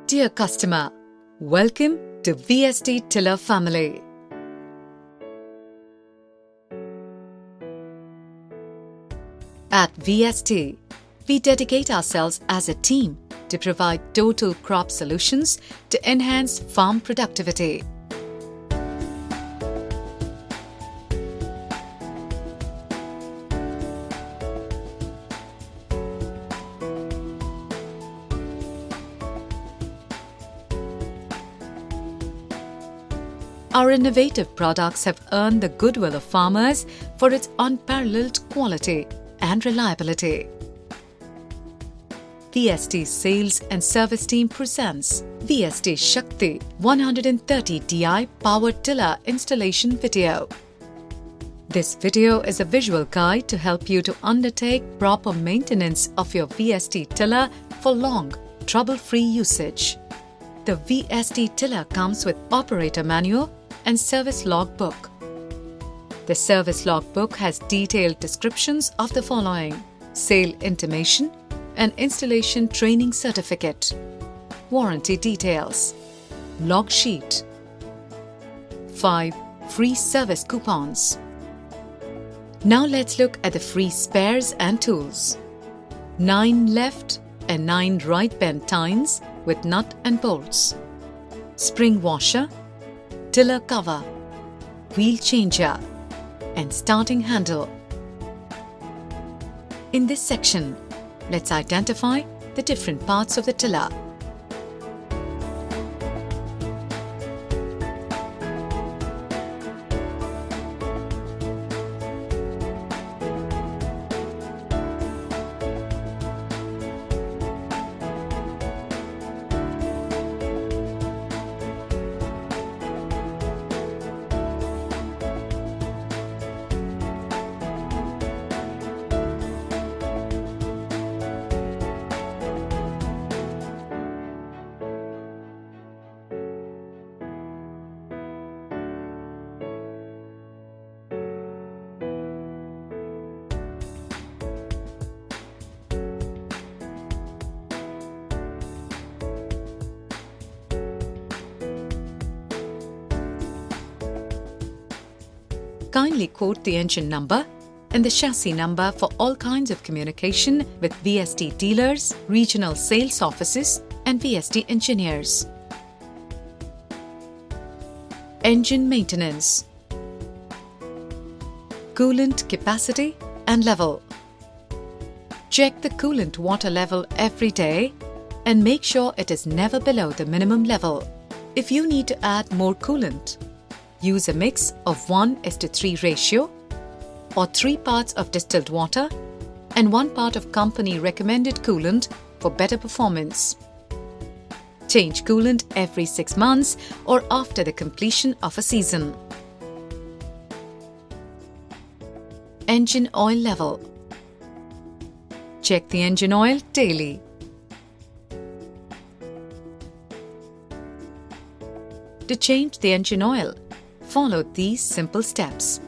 Dear customer, welcome to VST Tiller family. At VST, we dedicate ourselves as a team to provide total crop solutions to enhance farm productivity. Our innovative products have earned the goodwill of farmers for its unparalleled quality and reliability. VST Sales and Service Team presents VST Shakti 130 Di Power Tiller Installation Video. This video is a visual guide to help you to undertake proper maintenance of your VST tiller for long, trouble-free usage. The VST tiller comes with operator manual and service logbook. The service logbook has detailed descriptions of the following: sale intimation and installation training certificate, warranty details, log sheet, 5 free service coupons. Now let's look at the free spares and tools. 9 left and 9 right bend tines with nut and bolts, spring washer, tiller cover, wheel changer, and starting handle. In this section, let's identify the different parts of the tiller. Kindly quote the engine number and the chassis number for all kinds of communication with VST dealers, regional sales offices, and VST engineers. Engine maintenance. Coolant capacity and level. Check the coolant water level every day and make sure it is never below the minimum level. If you need to add more coolant, use a mix of 1:3 ratio or 3 parts of distilled water and 1 part of company recommended coolant for better performance. Change coolant every 6 months or after the completion of a season. Engine oil level. Check the engine oil daily. To change the engine oil, follow these simple steps.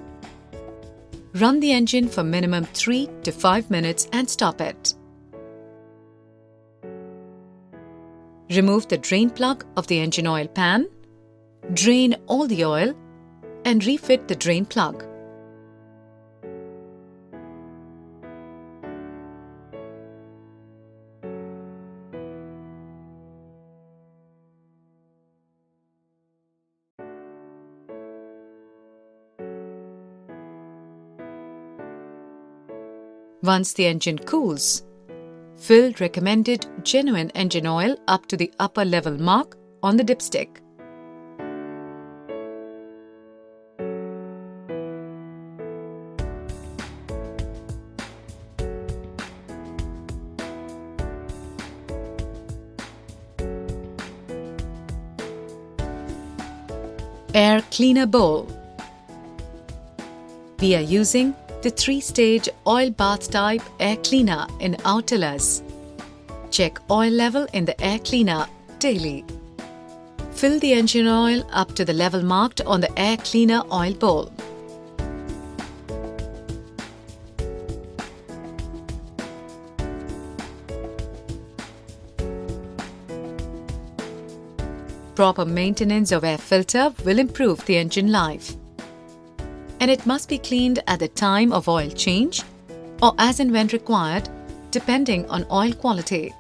Run the engine for minimum 3 to 5 minutes and stop it. Remove the drain plug of the engine oil pan, drain all the oil, and refit the drain plug. Once the engine cools, fill recommended genuine engine oil up to the upper level mark on the dipstick. Air cleaner bowl. We are using the 3-stage oil bath type air cleaner in our tillers. Check oil level in the air cleaner daily. Fill the engine oil up to the level marked on the air cleaner oil bowl. proper maintenance of air filter will improve the engine life. And it must be cleaned at the time of oil change or as and when required, depending on oil quality.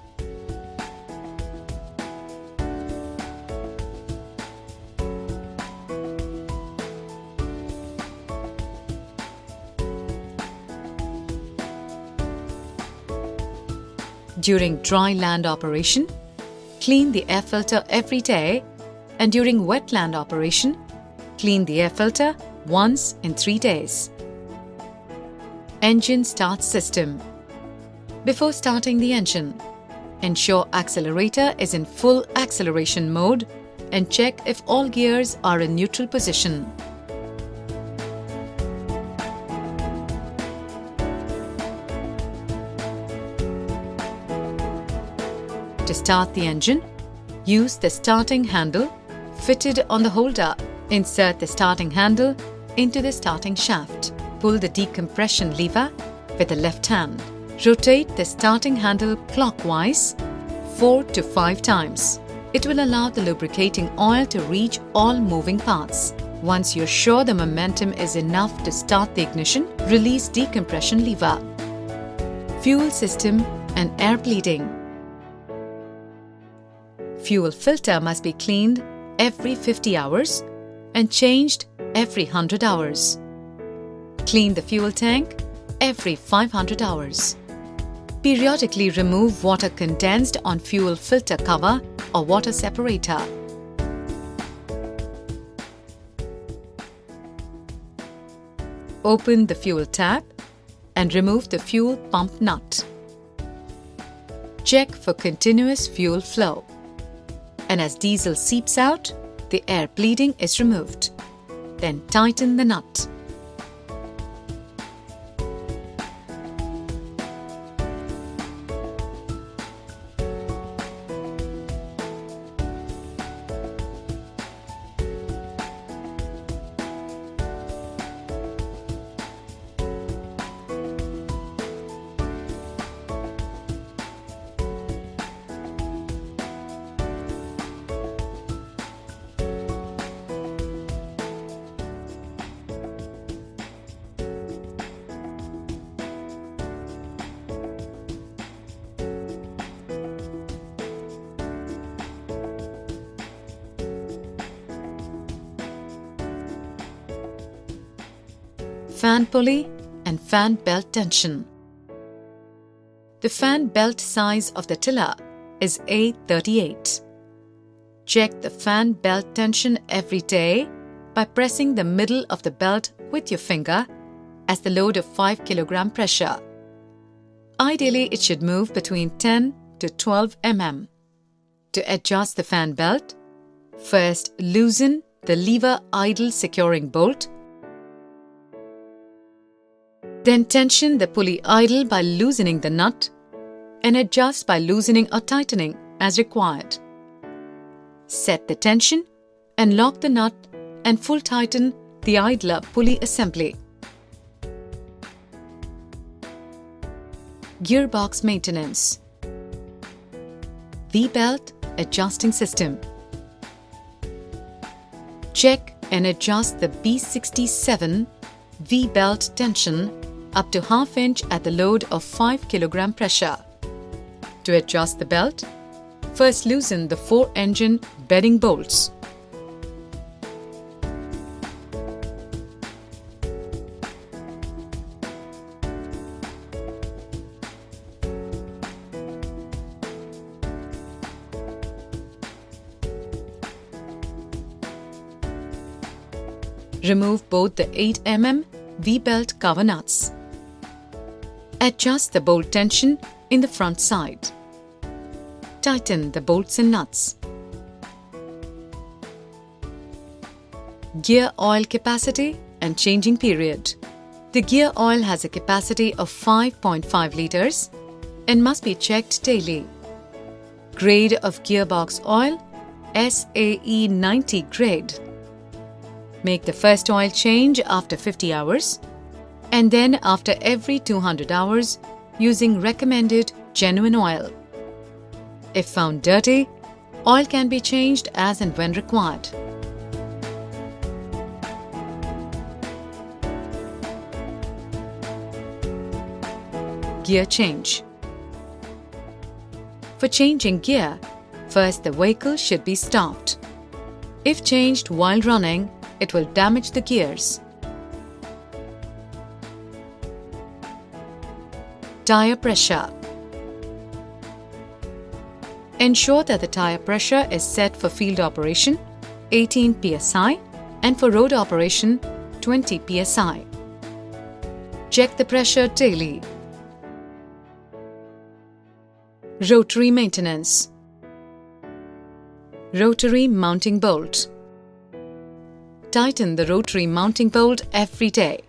During dry land operation, clean the air filter every day, and during wet land operation, clean the air filter once in 3 days. Engine start system. Before starting the engine, ensure accelerator is in full acceleration mode and check if all gears are in neutral position. To start the engine, use the starting handle fitted on the holder. Insert the starting handle into the starting shaft. Pull the decompression lever with the left hand. Rotate the starting handle clockwise 4 to 5 times. It will allow the lubricating oil to reach all moving parts. Once you're sure the momentum is enough to start the ignition, release decompression lever. Fuel system and air bleeding. Fuel filter must be cleaned every 50 hours and changed every 100 hours. Clean the fuel tank every 500 hours. Periodically remove water condensed on fuel filter cover or water separator. Open the fuel tap and remove the fuel pump nut. Check for continuous fuel flow. And as diesel seeps out, the air bleeding is removed. Then tighten the nut. Fan pulley and fan belt tension. The fan belt size of the tiller is A38. Check the fan belt tension every day by pressing the middle of the belt with your finger as the load of 5 kg pressure. Ideally, it should move between 10 to 12 mm. To adjust the fan belt, first loosen the lever idle securing bolt. Then tension the pulley idle by loosening the nut and adjust by loosening or tightening as required. Set the tension and lock the nut and full tighten the idler pulley assembly. Gearbox maintenance. V-belt adjusting system. Check and adjust the B67 V-belt tension up to ½ inch at the load of 5 kg pressure. To adjust the belt, first loosen the 4 engine bedding bolts. Remove both the 8 mm V-belt cover nuts. Adjust the bolt tension in the front side. Tighten the bolts and nuts. Gear oil capacity and changing period. The gear oil has a capacity of 5.5 liters and must be checked daily. Grade of gearbox oil, SAE 90 grade. Make the first oil change after 50 hours and then after every 200 hours using recommended genuine oil. If found dirty, Oil can be changed as and when required. Gear change. For changing gear, first the vehicle should be stopped. If changed while running, it will damage the gears. Tyre pressure. Ensure that the tyre pressure is set for field operation 18 psi and for road operation 20 psi. Check the pressure daily. Rotary maintenance. Rotary mounting bolt. Tighten the rotary mounting bolt every day.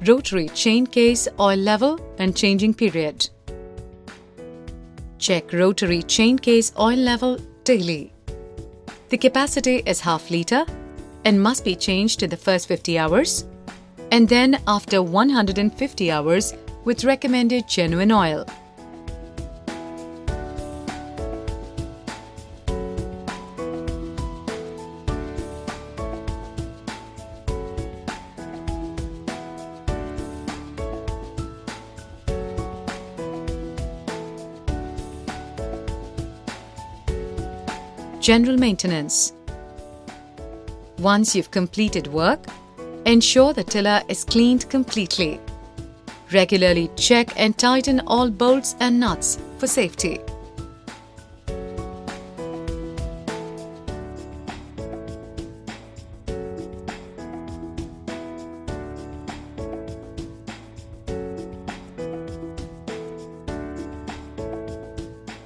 Rotary chain case oil level and changing period. Check rotary chain case oil level daily. The capacity is half liter and must be changed in the first 50 hours and then after 150 hours with recommended genuine oil. General maintenance. Once you've completed work, ensure the tiller is cleaned completely. Regularly check and tighten all bolts and nuts for safety.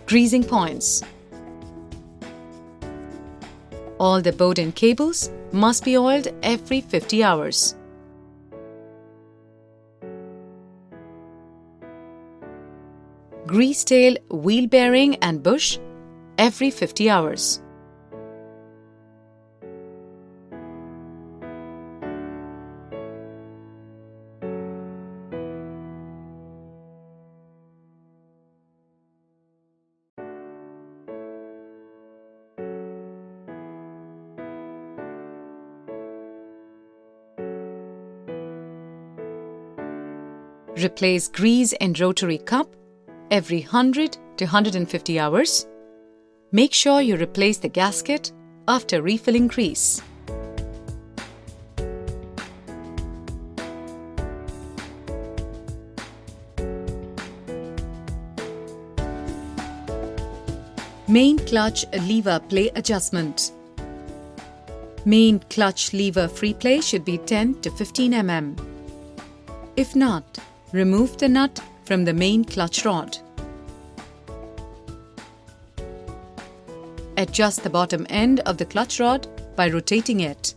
Greasing points. All the boat and cables must be oiled every 50 hours. Grease tail, wheel bearing and bush every 50 hours. Replace grease in rotary cup every 100 to 150 hours. Make sure you replace the gasket after refilling grease. Main clutch lever play adjustment. Main clutch lever free play should be 10 to 15 mm. If not, remove the nut from the main clutch rod. Adjust the bottom end of the clutch rod by rotating it.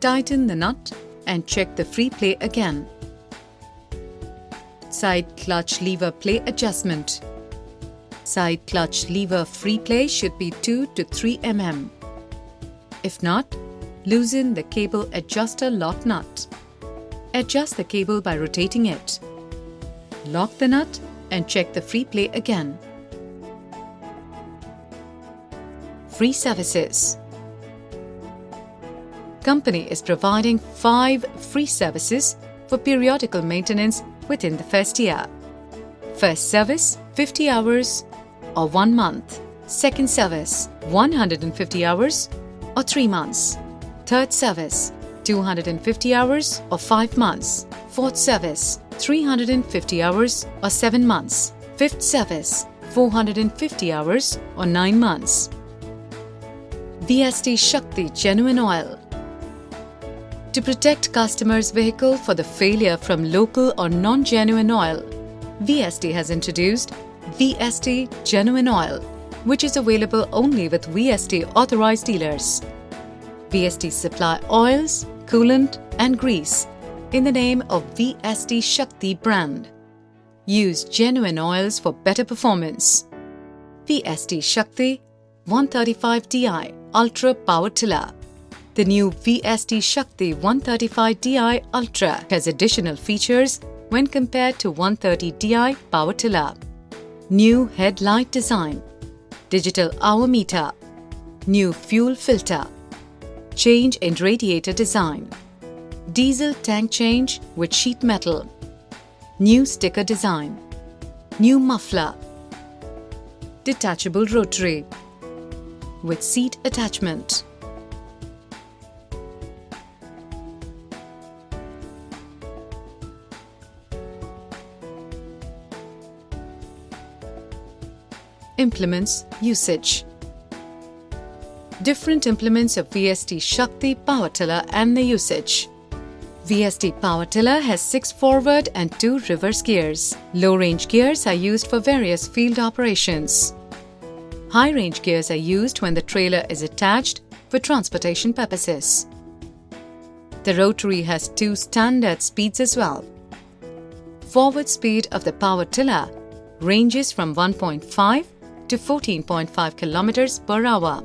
Tighten the nut and check the free play again. Side clutch lever play adjustment. Side clutch lever free play should be 2 to 3 mm. If not, loosen the cable adjuster lock nut. Adjust the cable by rotating it. Lock the nut and check the free play again. Free services. Company is providing 5 free services for periodical maintenance within the first year. First service 50 hours or 1 month. Second service 150 hours or 3 months. Third service 250 hours or 5 months. Fourth service 350 hours or 7 months. Fifth service 450 hours or 9 months. VST Shakti Genuine Oil. To protect customers' vehicle for the failure from local or non-genuine oil, VST has introduced VST Genuine Oil, which is available only with VST authorized dealers. VST supply oils, coolant and grease in the name of VST Shakti brand. Use genuine oils for better performance. VST Shakti, 135 Di Ultra Power Tiller. The new VST Shakti 135 Di Ultra has additional features when compared to 130 Di Power Tiller. New headlight design, digital hour meter, new fuel filter, change in radiator design, diesel tank change with sheet metal, new sticker design, new muffler, detachable rotary with seat attachment. Implements usage. Different implements of VST Shakti Power Tiller and the usage. VST Power Tiller has 6 forward and 2 reverse gears. Low-range gears are used for various field operations. High-range gears are used when the trailer is attached for transportation purposes. The Rotary has 2 standard speeds as well. Forward speed of the power tiller ranges from 1.5 to 14.5 km per hour.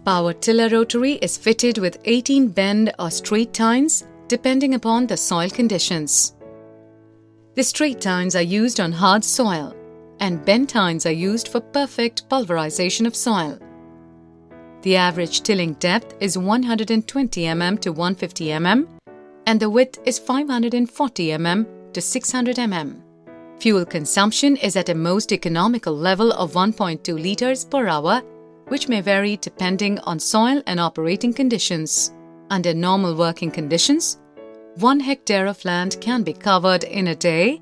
Power tiller rotary is fitted with 18 bend or straight tines depending upon the soil conditions. The straight tines are used on hard soil and bend tines are used for perfect pulverization of soil. The average tilling depth is 120 mm to 150 mm and the width is 540 mm to 600 mm. Fuel consumption is at a most economical level of 1.2 liters per hour, which may vary depending on soil and operating conditions. Under normal working conditions, 1 hectare of land can be covered in a day,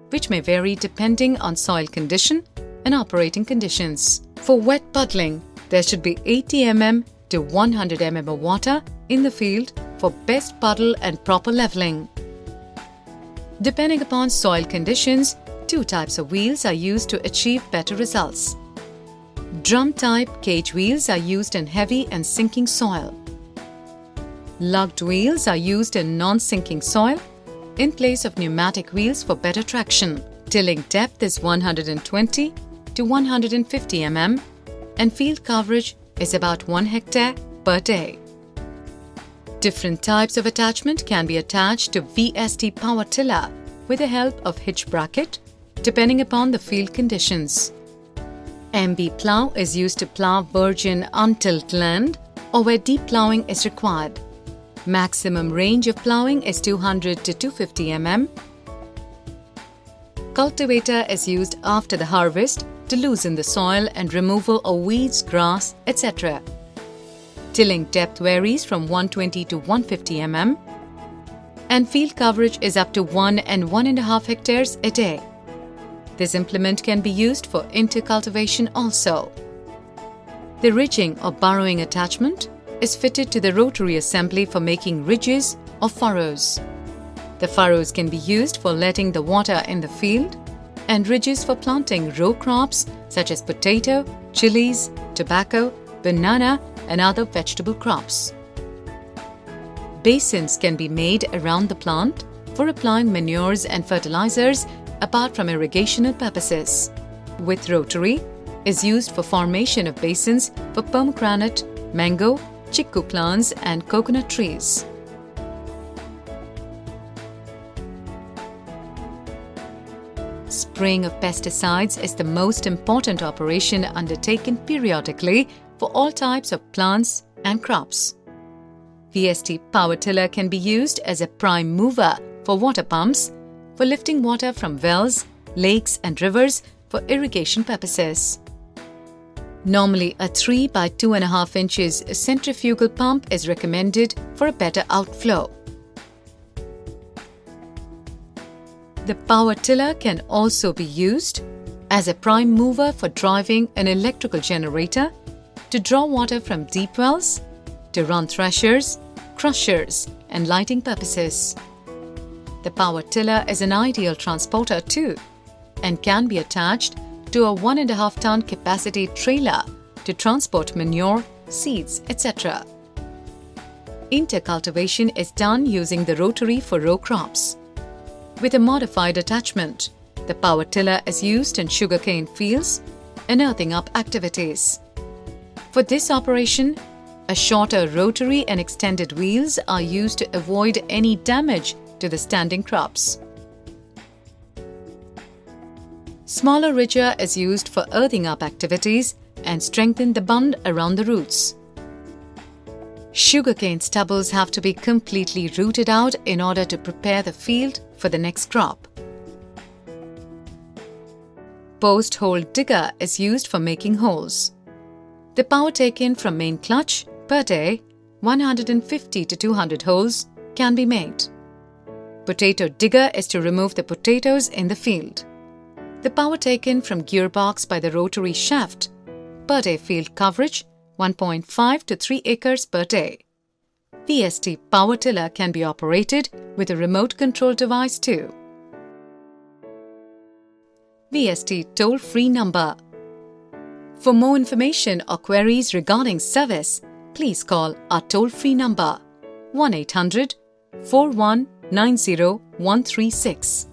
which may vary depending on soil condition and operating conditions. For wet puddling, there should be 80 mm to 100 mm of water in the field for best puddle and proper leveling. Depending upon soil conditions, 2 types of wheels are used to achieve better results. Drum-type cage wheels are used in heavy and sinking soil. Lugged wheels are used in non-sinking soil in place of pneumatic wheels for better traction. Tilling depth is 120 to 150 mm and field coverage is about 1 hectare per day. Different types of attachment can be attached to VST power tiller with the help of hitch bracket depending upon the field conditions. MB plough is used to plough virgin untilled land or where deep ploughing is required. Maximum range of ploughing is 200 to 250 mm. Cultivator is used after the harvest to loosen the soil and removal of weeds, grass, etc. Tilling depth varies from 120 to 150 mm and field coverage is up to 1 and 1.5 hectares a day. This implement can be used for intercultivation also. The ridging or burrowing attachment is fitted to the rotary assembly for making ridges or furrows. The furrows can be used for letting the water in the field and ridges for planting row crops such as potato, chilies, tobacco, banana and other vegetable crops. Basins can be made around the plant for applying manures and fertilizers apart from irrigational purposes. With rotary is used for formation of basins for pomegranate, mango, chiku plants and coconut trees. Spraying of pesticides is the most important operation undertaken periodically for all types of plants and crops. VST power tiller can be used as a prime mover for water pumps, for lifting water from wells, lakes and rivers for irrigation purposes. Normally, a 3 by 2.5 inches centrifugal pump is recommended for a better outflow. The power tiller can also be used as a prime mover for driving an electrical generator to draw water from deep wells, to run threshers, crushers and lighting purposes. The power tiller is an ideal transporter too and can be attached to a 1.5 ton capacity trailer to transport manure, seeds, etc. Intercultivation is done using the rotary for row crops. With a modified attachment, the power tiller is used in sugarcane fields and earthing up activities. For this operation, a shorter rotary and extended wheels are used to avoid any damage to the standing crops. Smaller ridger is used for earthing up activities and strengthen the bund around the roots. Sugarcane stubbles have to be completely rooted out in order to prepare the field for the next crop. Post hole digger is used for making holes. The power taken from main clutch per day, 150 to 200 holes, can be made. Potato digger is to remove the potatoes in the field. The power taken from gearbox by the rotary shaft, per day field coverage 1.5 to 3 acres per day. VST power tiller can be operated with a remote control device too. VST toll-free number. For more information or queries regarding service, please call our toll-free number 1-800-4190-136.